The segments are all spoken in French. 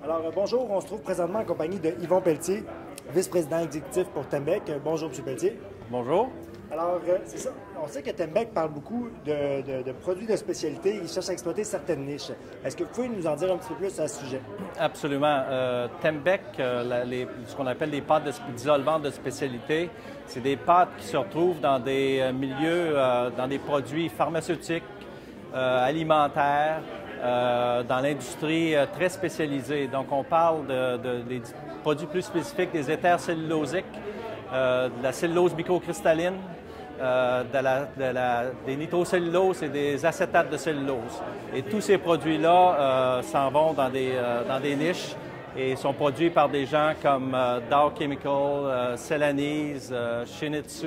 Alors, bonjour, on se trouve présentement en compagnie de Yvon Pelletier, vice-président exécutif pour Tembec. Bonjour, M. Pelletier. Bonjour. Alors, c'est ça. On sait que Tembec parle beaucoup de produits de spécialité. Il cherche à exploiter certaines niches. Est-ce que vous pouvez nous en dire un petit peu plus à ce sujet? Absolument. Tembec, ce qu'on appelle les pâtes d'isolvants de spécialité, c'est des pâtes qui se retrouvent dans des milieux, dans des produits pharmaceutiques, alimentaires, dans l'industrie très spécialisée. Donc, on parle des produits plus spécifiques, des éthers cellulosiques, de la cellulose microcristalline, des nitrocelluloses et des acétates de cellulose. Et tous ces produits-là s'en vont dans des niches et sont produits par des gens comme Dow Chemical, Celanese, Shinichi,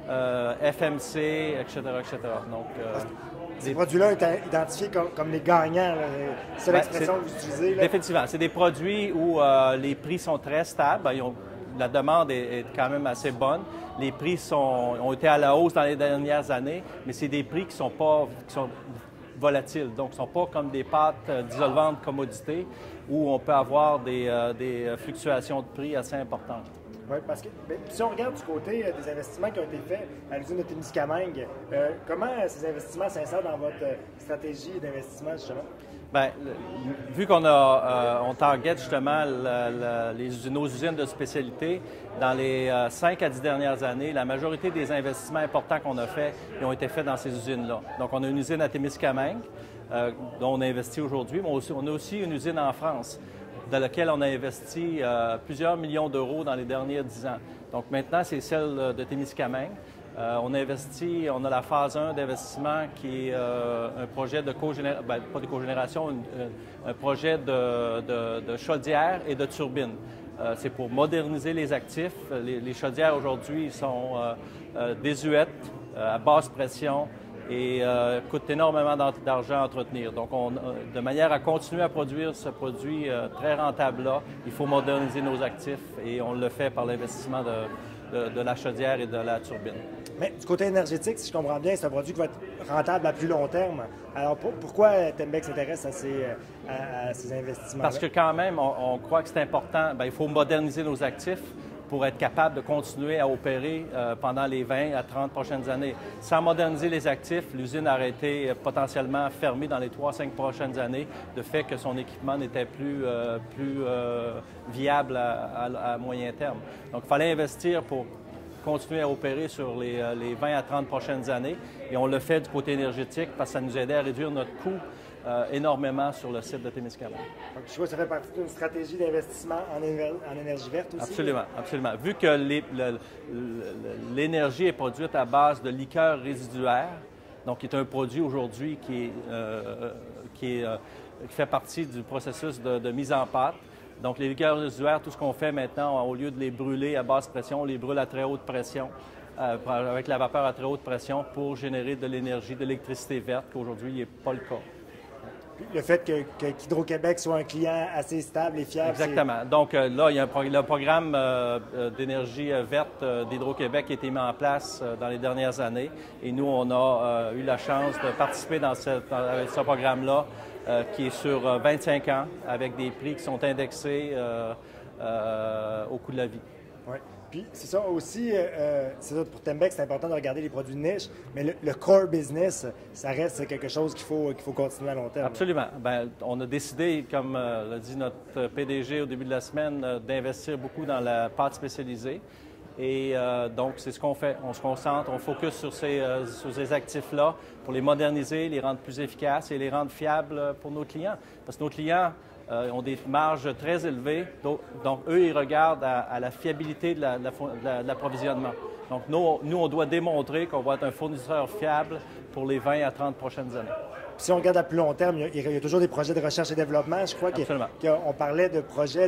FMC, etc., etc. Donc, ces produits-là sont identifiés comme les gagnants. C'est l'expression que vous utilisez. Là. Définitivement. C'est des produits où les prix sont très stables. La demande est quand même assez bonne. Les prix ont été à la hausse dans les dernières années, mais c'est des prix qui sont volatiles. Donc, ce ne sont pas comme des pâtes dissolvantes de commodité où on peut avoir des fluctuations de prix assez importantes. Oui, parce que si on regarde du côté des investissements qui ont été faits à l'usine de Témiscamingue, comment ces investissements s'insèrent dans votre stratégie d'investissement, justement? Bien, vu qu'on on target justement nos usines de spécialité, dans les 5 à 10 dernières années, la majorité des investissements importants qu'on a faits ont été faits dans ces usines-là. Donc, on a une usine à Témiscamingue, dont on a investi aujourd'hui, mais on a aussi une usine en France, dans laquelle on a investi plusieurs millions d'euros dans les derniers 10 ans. Donc, maintenant, c'est celle de Témiscamingue. On a la phase 1 d'investissement qui est un projet de cogénération, pas de cogénération, un projet de chaudière et de turbine. C'est pour moderniser les actifs. Les chaudières aujourd'hui sont désuètes, à basse pression et coûtent énormément d'argent à entretenir. Donc, de manière à continuer à produire ce produit très rentable-là, il faut moderniser nos actifs et on le fait par l'investissement de la chaudière et de la turbine. Mais du côté énergétique, si je comprends bien, c'est un produit qui va être rentable à plus long terme. Alors, pourquoi Tembec s'intéresse à ces investissements-là? Parce que quand même, on croit que c'est important. Bien, il faut moderniser nos actifs pour être capable de continuer à opérer pendant les 20 à 30 prochaines années. Sans moderniser les actifs, l'usine aurait été potentiellement fermée dans les 3 à 5 prochaines années, de fait que son équipement n'était plus viable à moyen terme. Donc, il fallait investir pour continuer à opérer sur les 20 à 30 prochaines années. Et on le fait du côté énergétique parce que ça nous aidait à réduire notre coût énormément sur le site de Témiscamingue. Donc, je vois que ça fait partie d'une stratégie d'investissement en énergie verte aussi. Absolument, absolument. Vu que l'énergie est produite à base de liqueurs résiduaires, donc qui est un produit aujourd'hui qui fait partie du processus de mise en pâte. Donc, les liqueurs résiduaires, tout ce qu'on fait maintenant, au lieu de les brûler à basse pression, on les brûle à très haute pression, avec la vapeur à très haute pression pour générer de l'énergie, de l'électricité verte, qu'aujourd'hui, n'est pas le cas. Le fait qu'Hydro-Québec soit un client assez stable et fiable. Exactement. Donc là, il y a le programme d'énergie verte d'Hydro-Québec qui a été mis en place dans les dernières années. Et nous, on a eu la chance de participer dans ce programme-là qui est sur 25 ans avec des prix qui sont indexés au coût de la vie. Oui. Puis c'est ça aussi, c'est ça, pour Tembec, c'est important de regarder les produits de niche, mais le core business, ça reste quelque chose qu'il faut continuer à long terme. Absolument. Bien, on a décidé, comme l'a dit notre PDG au début de la semaine, d'investir beaucoup dans la pâte spécialisée. Et donc, c'est ce qu'on fait. On se concentre, on focus sur ces actifs-là pour les moderniser, les rendre plus efficaces et les rendre fiables pour nos clients. Parce que nos clients ont des marges très élevées, donc eux, ils regardent à la fiabilité de l'approvisionnement. Donc, nous, on doit démontrer qu'on va être un fournisseur fiable pour les 20 à 30 prochaines années. Si on regarde à plus long terme, il y a toujours des projets de recherche et développement. Je crois qu'on parlait de projets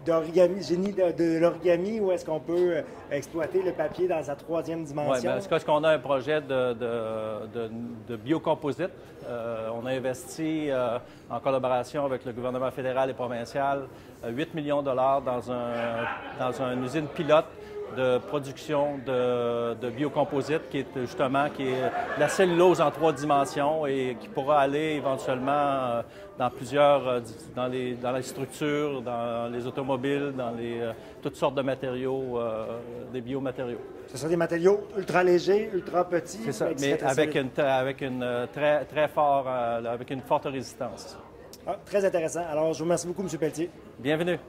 d'origami, génie de l'origami, où est-ce qu'on peut exploiter le papier dans sa 3e dimension? Oui, bien, est-ce qu'on a un projet de biocomposite? On a investi en collaboration avec le gouvernement fédéral et provincial 8 millions de dollars dans une usine pilote de production de biocomposites, qui est justement la cellulose en 3 dimensions et qui pourra aller éventuellement dans plusieurs, dans les structures, dans les automobiles, dans toutes sortes de matériaux, des biomatériaux. Ce sont des matériaux ultra légers, ultra petits. C'est ça, mais avec une forte résistance. Ah, très intéressant. Alors, je vous remercie beaucoup, M. Pelletier. Bienvenue.